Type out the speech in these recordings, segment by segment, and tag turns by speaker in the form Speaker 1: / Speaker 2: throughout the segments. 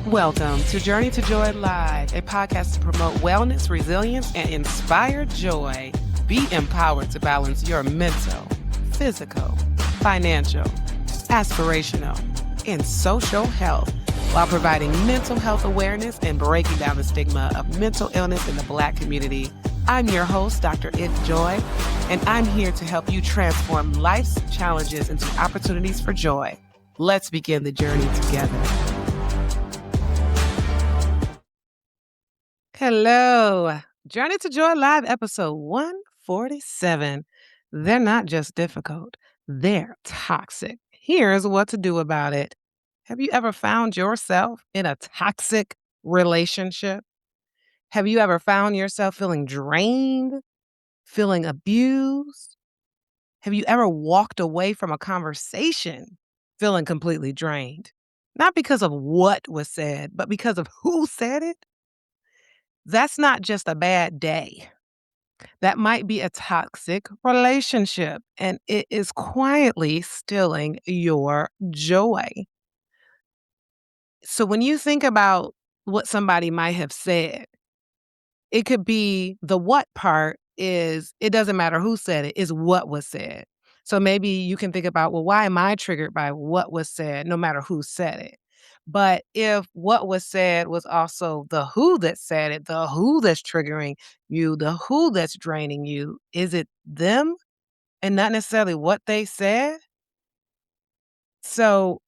Speaker 1: Welcome to Journey to Joy Live, a podcast to promote wellness, resilience, and inspire joy. Be empowered to balance your mental, physical, financial, aspirational, and social health while providing mental health awareness and breaking down the stigma of mental illness in the Black community. I'm your host, Dr. NJoy, and I'm here to help you transform life's challenges into opportunities for joy. Let's begin the journey together. Hello. Journey to Joy Live, episode 147. They're not just difficult, they're toxic. Here's what to do about it. Have you ever found yourself in a toxic relationship? Have you ever found yourself feeling drained, feeling abused? Have you ever walked away from a conversation feeling completely drained? Not because of what was said, but because of who said it? That's not just a bad day. That might be a toxic relationship, and it is quietly stealing your joy. So when you think about what somebody might have said, it could be the what part is it doesn't matter who said it, is what was said. So maybe you can think about, well, why am I triggered by what was said, no matter who said it? But if what was said was also the who that said it, the who that's triggering you, the who that's draining you, is it them and not necessarily what they said? So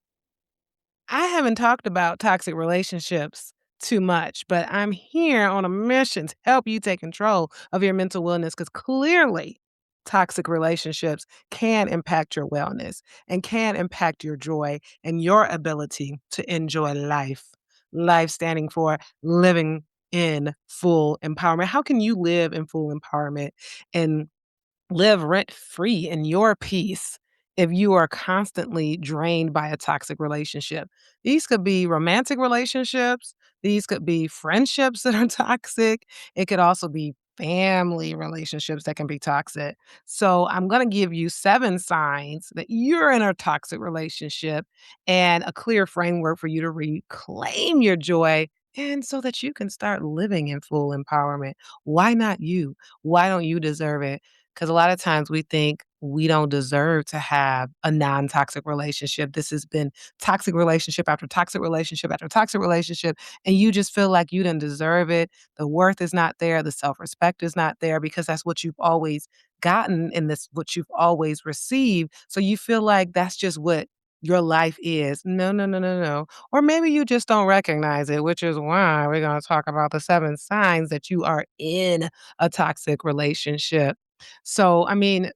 Speaker 1: I haven't talked about toxic relationships too much, but I'm here on a mission to help you take control of your mental wellness because clearly toxic relationships can impact your wellness and can impact your joy and your ability to enjoy life. Life standing for living in full empowerment. How can you live in full empowerment and live rent free in your peace if you are constantly drained by a toxic relationship? These could be romantic relationships, these could be friendships that are toxic, it could also be family relationships that can be toxic. So, I'm going to give you 7 signs that you're in a toxic relationship and a clear framework for you to reclaim your joy and so that you can start living in full empowerment. Why not you? Why don't you deserve it? Because a lot of times we think we don't deserve to have a non-toxic relationship. This has been toxic relationship after toxic relationship after toxic relationship, and you just feel like you didn't deserve it. The worth is not there. The self-respect is not there because that's what you've always gotten and this what you've always received. So you feel like that's just what your life is. No, no, no, no, no. Or maybe you just don't recognize it, which is why we're going to talk about the 7 signs that you are in a toxic relationship. So, I mean,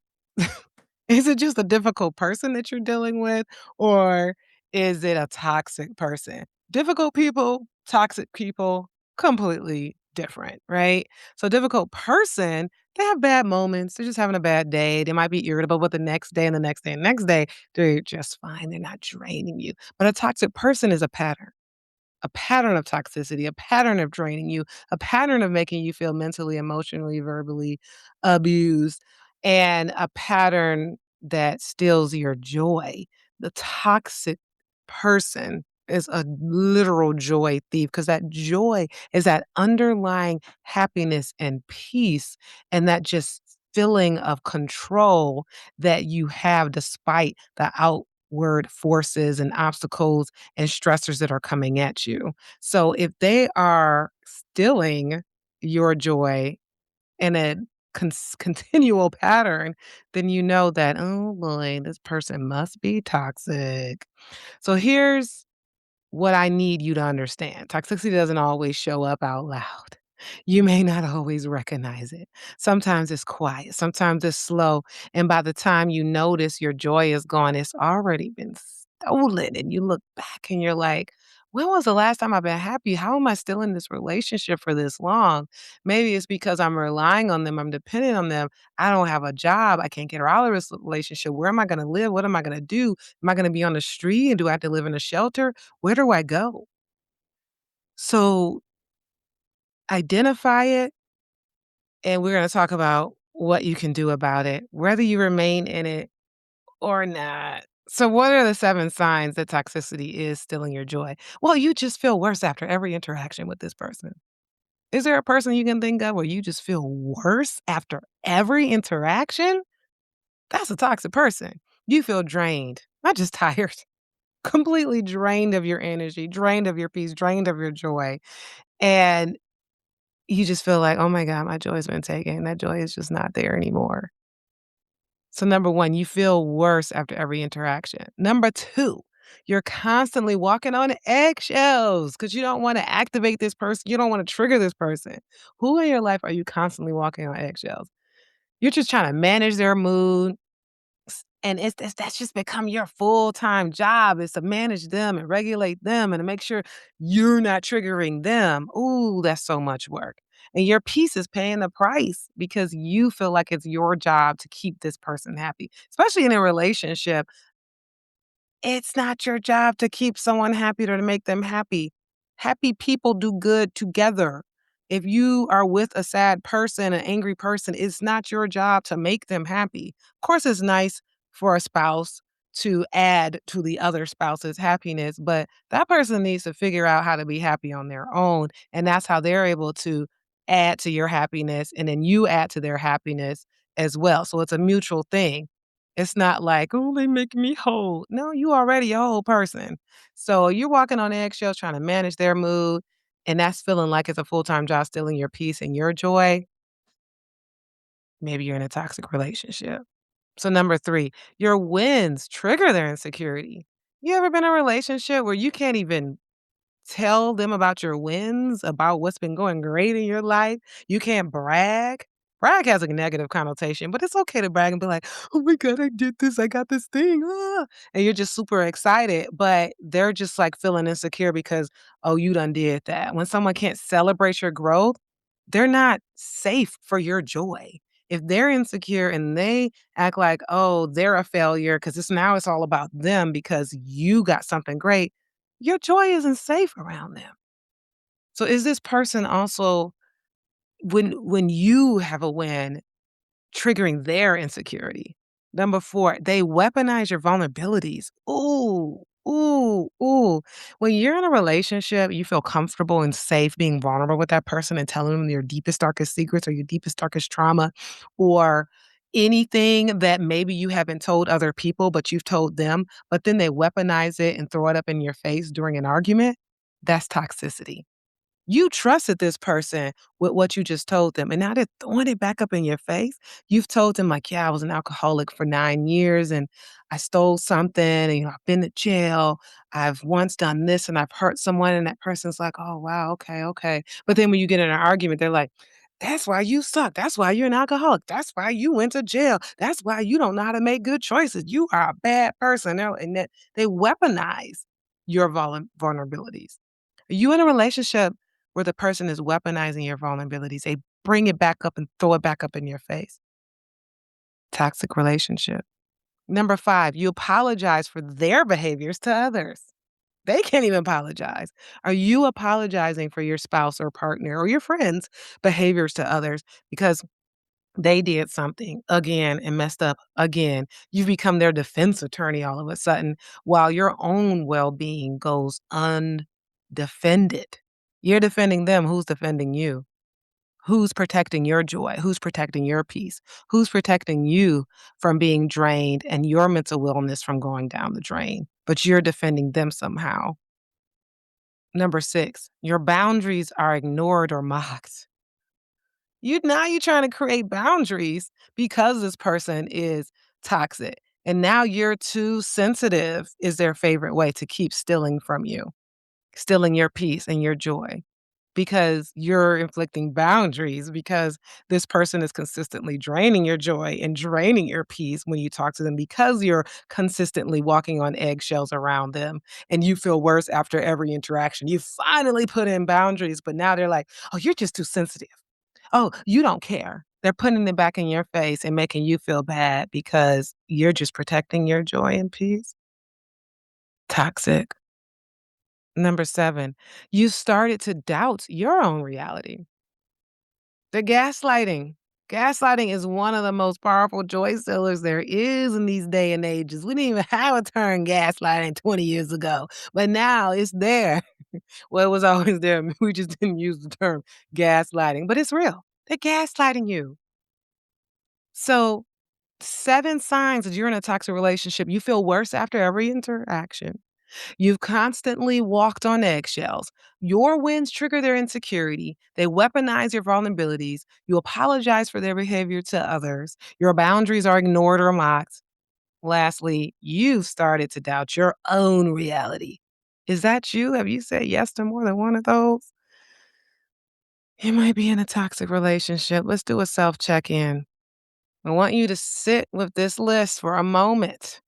Speaker 1: is it just a difficult person that you're dealing with, or is it a toxic person? Difficult people, toxic people, completely different, right? So, difficult person, they have bad moments. They're just having a bad day. They might be irritable, but the next day and the next day and next day, they're just fine. They're not draining you. But a toxic person is a pattern of toxicity, a pattern of draining you, a pattern of making you feel mentally, emotionally, verbally abused, and a pattern that steals your joy. The toxic person is a literal joy thief because that joy is that underlying happiness and peace and that just feeling of control that you have despite the outward forces and obstacles and stressors that are coming at you. So if they are stealing your joy in a continual pattern, then you know that, oh boy, this person must be toxic. So here's what I need you to understand. Toxicity doesn't always show up out loud. You may not always recognize it. Sometimes it's quiet, sometimes it's slow. And by the time you notice your joy is gone, it's already been stolen. And you look back and you're like, when was the last time I've been happy? How am I still in this relationship for this long? Maybe it's because I'm relying on them, I'm dependent on them. I don't have a job. I can't get her out of this relationship. Where am I going to live? What am I going to do? Am I going to be on the street? And do I have to live in a shelter? Where do I go? So identify it, and we're going to talk about what you can do about it, whether you remain in it or not. So, what are the 7 signs that toxicity is stealing your joy? Well, you just feel worse after every interaction with this person. Is there a person you can think of where you just feel worse after every interaction? That's a toxic person. You feel drained, not just tired, completely drained of your energy, drained of your peace, drained of your joy. And you just feel like, oh my God, my joy has been taken. That joy is just not there anymore. So, number one, you feel worse after every interaction. Number two, you're constantly walking on eggshells because you don't want to activate this person. You don't want to trigger this person. Who in your life are you constantly walking on eggshells? You're just trying to manage their mood, and that's just become your full-time job is to manage them and regulate them and to make sure you're not triggering them. Ooh, that's so much work. And your peace is paying the price because you feel like it's your job to keep this person happy. Especially in a relationship, it's not your job to keep someone happy or to make them happy. Happy people do good together. If you are with a sad person, an angry person, it's not your job to make them happy. Of course, it's nice for a spouse to add to the other spouse's happiness, but that person needs to figure out how to be happy on their own. And that's how they're able to add to your happiness. And then you add to their happiness as well. So it's a mutual thing. It's not like, "Oh, they make me whole." No, you already a whole person. So you're walking on eggshells trying to manage their mood, and that's feeling like it's a full-time job stealing your peace and your joy. Maybe you're in a toxic relationship. So number 3, your wins trigger their insecurity. You ever been in a relationship where you can't even tell them about your wins, about what's been going great in your life. You can't brag. Brag has a negative connotation, but it's okay to brag and be like, "Oh my god, I did this. I got this thing." Ah. And you're just super excited, but they're just like feeling insecure because, "Oh, you done did that." When someone can't celebrate your growth, they're not safe for your joy. If they're insecure and they act like, "Oh, they're a failure because it's all about them because you got something great," your joy isn't safe around them. So is this person also when you have a win, triggering their insecurity? Number 4, they weaponize your vulnerabilities. Ooh, ooh, ooh. When you're in a relationship, you feel comfortable and safe being vulnerable with that person and telling them your deepest, darkest secrets or your deepest, darkest trauma or anything that maybe you haven't told other people, but you've told them, but then they weaponize it and throw it up in your face during an argument. That's toxicity. You trusted this person with what you just told them, and now they're throwing it back up in your face. You've told them, like, "Yeah, I was an alcoholic for 9 years, and I stole something, and, I've been to jail. I've once done this, and I've hurt someone," and that person's like, "Oh, wow, okay, okay." But then when you get in an argument, they're like, "That's why you suck. That's why you're an alcoholic. That's why you went to jail. That's why you don't know how to make good choices. You are a bad person." And that they weaponize your vulnerabilities. Are you in a relationship where the person is weaponizing your vulnerabilities? They bring it back up and throw it back up in your face. Toxic relationship. Number 5, you apologize for their behaviors to others. They can't even apologize. Are you apologizing for your spouse or partner or your friends' behaviors to others because they did something again and messed up again? You've become their defense attorney all of a sudden while your own well-being goes undefended. You're defending them. Who's defending you? Who's protecting your joy? Who's protecting your peace? Who's protecting you from being drained and your mental wellness from going down the drain? But you're defending them somehow. Number 6, your boundaries are ignored or mocked. You're trying to create boundaries because this person is toxic. And now you're too sensitive is their favorite way to keep stealing from you, stealing your peace and your joy. Because you're inflicting boundaries because this person is consistently draining your joy and draining your peace when you talk to them because you're consistently walking on eggshells around them and you feel worse after every interaction. You finally put in boundaries, but now they're like, "Oh, you're just too sensitive. Oh, you don't care." They're putting it back in your face and making you feel bad because you're just protecting your joy and peace. Toxic. Number 7, you started to doubt your own reality. The gaslighting. Gaslighting is one of the most powerful joy stealers there is in these day and ages. We didn't even have a term gaslighting 20 years ago, but now it's there. Well, it was always there. We just didn't use the term gaslighting, but it's real. They're gaslighting you. So, 7 signs that you're in a toxic relationship. You feel worse after every interaction. You've constantly walked on eggshells. Your wins trigger their insecurity. They weaponize your vulnerabilities. You apologize for their behavior to others. Your boundaries are ignored or mocked. Lastly, you've started to doubt your own reality. Is that you? Have you said yes to more than one of those? You might be in a toxic relationship. Let's do a self check in. I want you to sit with this list for a moment.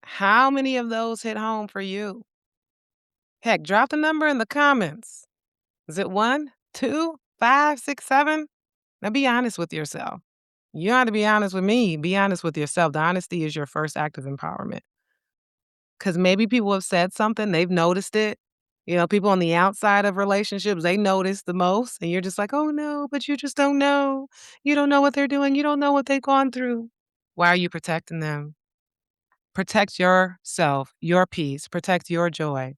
Speaker 1: How many of those hit home for you? Heck, drop the number in the comments. Is it 1, 2, 5, 6, 7? Now be honest with yourself. You don't have to be honest with me. Be honest with yourself. The honesty is your first act of empowerment. Because maybe people have said something, they've noticed it. You know, people on the outside of relationships, they notice the most. And you're just like, oh no, but you just don't know. You don't know what they're doing. You don't know what they've gone through. Why are you protecting them? Protect yourself, your peace, protect your joy.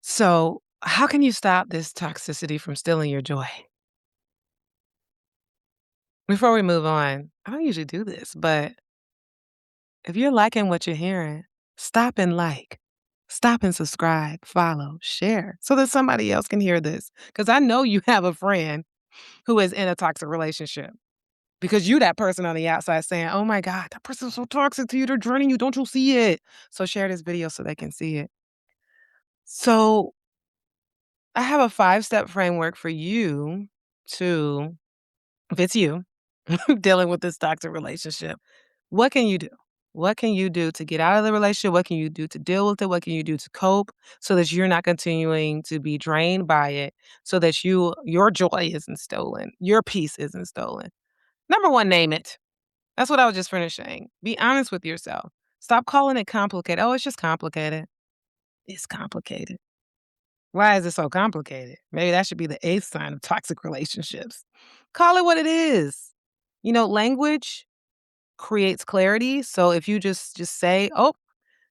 Speaker 1: So, how can you stop this toxicity from stealing your joy? Before we move on, I don't usually do this, but if you're liking what you're hearing, stop and like. Stop and subscribe, follow, share so that somebody else can hear this. Because I know you have a friend who is in a toxic relationship because you that person on the outside saying, oh my God, that person's so toxic to you. They're draining you. Don't you see it? So share this video so they can see it. So I have a 5-step framework for you to, if it's you, dealing with this toxic relationship, what can you do? What can you do to get out of the relationship? What can you do to deal with it? What can you do to cope so that you're not continuing to be drained by it, so that your joy isn't stolen, your peace isn't stolen? Number 1, name it. That's what I was just finished saying. Be honest with yourself. Stop calling it complicated. Oh, it's just complicated. It's complicated. Why is it so complicated? Maybe that should be the 8th sign of toxic relationships. Call it what it is. You know, language creates clarity. So if you just say, "Oh,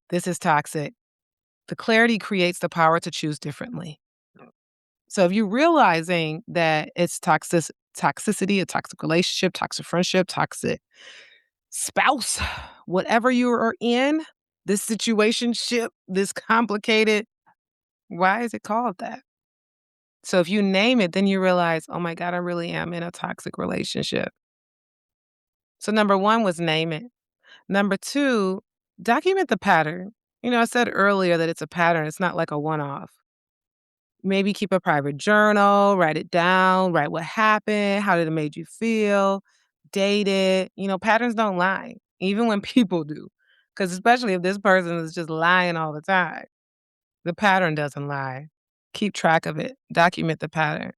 Speaker 1: this is toxic," the clarity creates the power to choose differently. So if you're realizing that it's toxicity, a toxic relationship, toxic friendship, toxic spouse, whatever you are in, this situationship, this complicated, why is it called that? So if you name it, then you realize, "Oh my God, I really am in a toxic relationship." So number 1 was name it. Number 2, document the pattern. You know, I said earlier that it's a pattern, it's not like a one-off. Maybe keep a private journal, write it down, write what happened, how did it made you feel, date it. You know, patterns don't lie, even when people do. Because especially if this person is just lying all the time, the pattern doesn't lie. Keep track of it, document the pattern.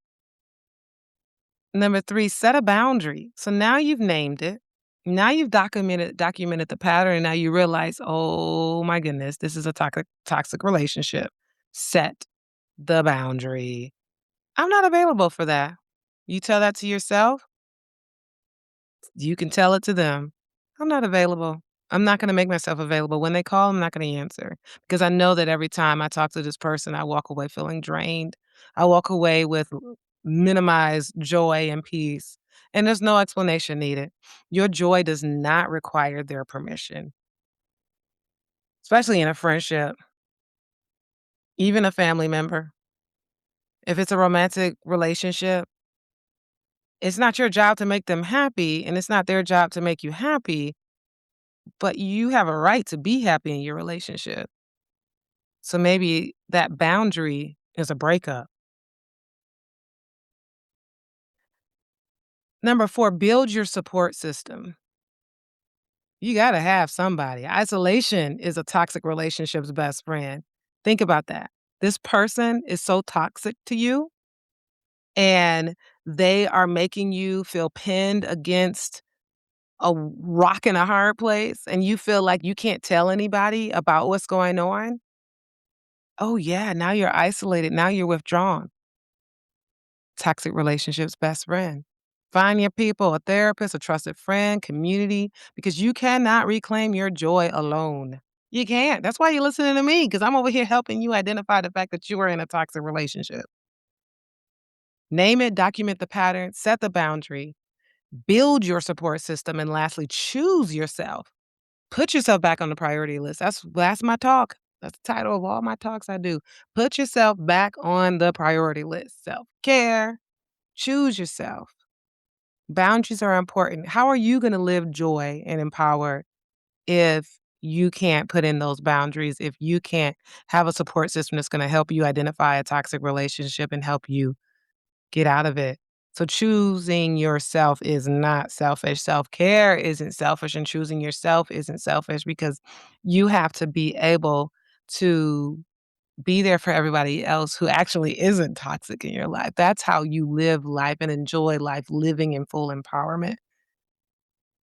Speaker 1: Number 3, set a boundary. So now you've named it. Now you've documented the pattern, and now you realize, "Oh my goodness, this is a toxic relationship." Set the boundary. "I'm not available for that." You tell that to yourself, you can tell it to them. "I'm not available. I'm not gonna make myself available. When they call, I'm not gonna answer because I know that every time I talk to this person, I walk away feeling drained. I walk away with minimized joy and peace, and there's no explanation needed. Your joy does not require their permission, especially in a friendship, even a family member. If it's a romantic relationship, it's not your job to make them happy, and it's not their job to make you happy, but you have a right to be happy in your relationship. So maybe that boundary is a breakup. Number 4, build your support system. You gotta have somebody. Isolation is a toxic relationship's best friend. Think about that. This person is so toxic to you, and they are making you feel pinned against a rock and a hard place, and you feel like you can't tell anybody about what's going on. Oh, yeah, now you're isolated, now you're withdrawn. toxic relationships best friend. Find your people, a therapist, a trusted friend, community, because you cannot reclaim your joy alone. You can't. That's why you're listening to me, because I'm over here helping you identify the fact that you are in a toxic relationship. Name it, document the pattern, set the boundary, build your support system, and lastly, choose yourself. Put yourself back on the priority list. That's my talk. That's the title of all my talks I do. Put yourself back on the priority list. Self-care, choose yourself. Boundaries are important. How are you gonna live joy and empowered if you can't put in those boundaries, if you can't have a support system that's gonna help you identify a toxic relationship and help you get out of it? So choosing yourself is not selfish. Self-care isn't selfish, and choosing yourself isn't selfish because you have to be able to be there for everybody else who actually isn't toxic in your life. That's how you live life and enjoy life, living in full empowerment.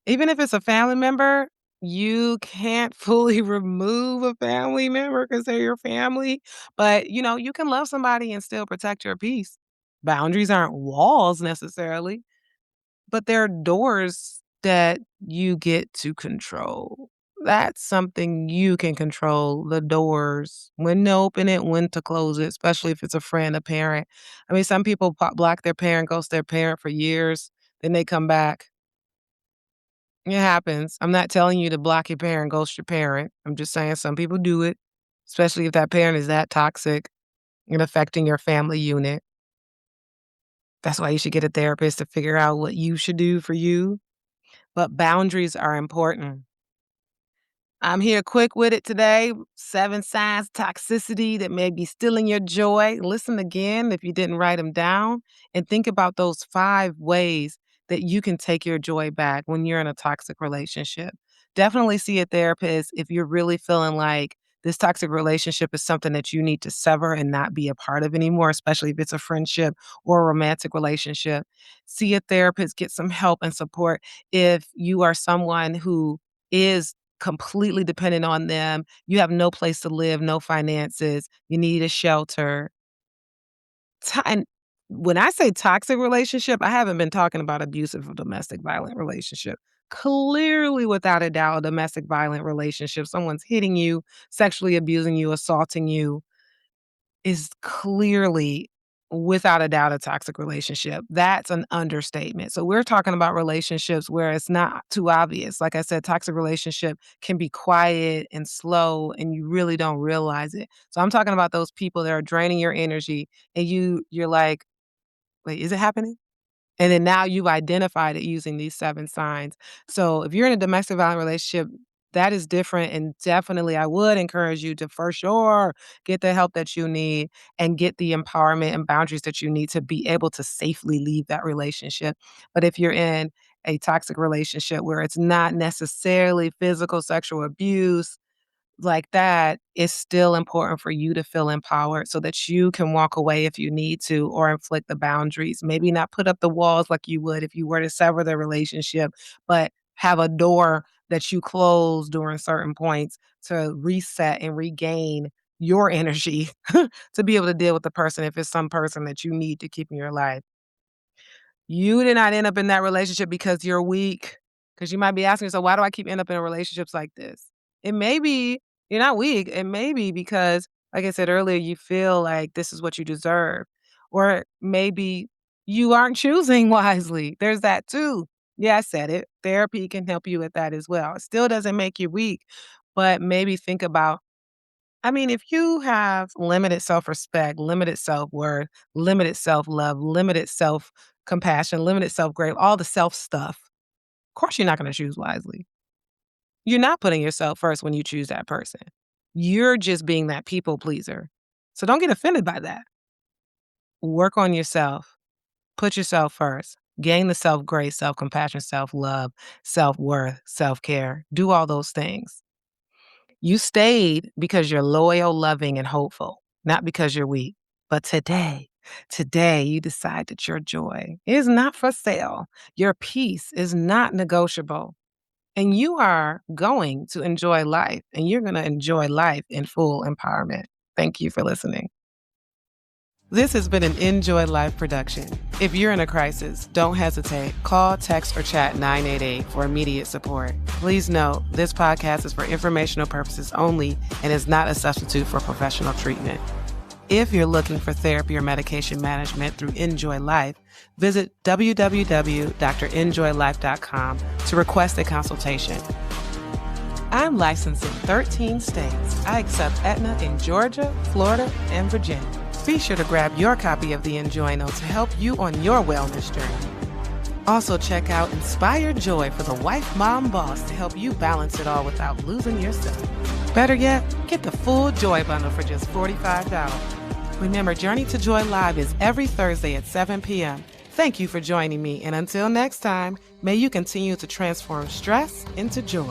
Speaker 1: Even if it's a family member, you can't fully remove a family member because 'cause they're your family, but, you can love somebody and still protect your peace. Boundaries aren't walls necessarily, but they're doors that you get to control. That's something you can control, the doors, when to open it, when to close it, especially if it's a friend, a parent. I mean, some people block their parent, ghost their parent for years, then they come back. It happens. I'm not telling you to block your parent, ghost your parent. I'm just saying some people do it, especially if that parent is that toxic and affecting your family unit. That's why you should get a therapist to figure out what you should do for you. But boundaries are important. I'm here quick with it today. 7 signs toxicity that may be stealing your joy. Listen again if you didn't write them down and think about those 5 ways that you can take your joy back when you're in a toxic relationship. Definitely see a therapist if you're really feeling like this toxic relationship is something that you need to sever and not be a part of anymore, especially if it's a friendship or a romantic relationship. See a therapist, get some help and support if you are someone who is completely dependent on them. You have no place to live, no finances. You need a shelter. And when I say toxic relationship, I haven't been talking about abusive or domestic violent relationship. Clearly, without a doubt, a domestic violent relationship, someone's hitting you, sexually abusing you, assaulting you, is clearly, without a doubt, a toxic relationship. That's an understatement. So we're talking about relationships where it's not too obvious. Like I said, toxic relationship can be quiet and slow and you really don't realize it. So I'm talking about those people that are draining your energy and you're like, "Wait, is it happening?" And then now you've identified it using these 7 signs. So if you're in a domestic violent relationship, that is different. And definitely, I would encourage you to, for sure, get the help that you need and get the empowerment and boundaries that you need to be able to safely leave that relationship. But if you're in a toxic relationship where it's not necessarily physical, sexual abuse, like that, it's still important for you to feel empowered so that you can walk away if you need to or inflict the boundaries. Maybe not put up the walls like you would if you were to sever the relationship, but have a door that you close during certain points to reset and regain your energy to be able to deal with the person if it's some person that you need to keep in your life. You did not end up in that relationship because you're weak. Because you might be asking yourself, why do I keep end up in relationships like this? It may be you're not weak. It may be because, like I said earlier, you feel like this is what you deserve. Or maybe you aren't choosing wisely. There's that too. Yeah, I said it. Therapy can help you with that as well. It still doesn't make you weak, but maybe think about if you have limited self-respect, limited self-worth, limited self-love, limited self-compassion, limited self-grade, all the self stuff, of course you're not gonna choose wisely. You're not putting yourself first when you choose that person. You're just being that people pleaser. So don't get offended by that. Work on yourself. Put yourself first. Gain the self-grace, self-compassion, self-love, self-worth, self-care. Do all those things. You stayed because you're loyal, loving, and hopeful, not because you're weak. But today, you decide that your joy is not for sale. Your peace is not negotiable. And you are going to enjoy life, and you're going to enjoy life in full empowerment. Thank you for listening. This has been an NJoy Life production. If you're in a crisis, don't hesitate. Call, text, or chat 988 for immediate support. Please note, this podcast is for informational purposes only and is not a substitute for professional treatment. If you're looking for therapy or medication management through NJoy Life, visit www.drnjoylife.com to request a consultation. I'm licensed in 13 states. I accept Aetna in Georgia, Florida, and Virginia. Be sure to grab your copy of the NJoy Note to help you on your wellness journey. Also, check out Inspired Joy for the wife, mom, boss to help you balance it all without losing yourself. Better yet, get the full Joy bundle for just $45. Remember, Journey to Joy Live is every Thursday at 7 p.m. Thank you for joining me, and until next time, may you continue to transform stress into joy.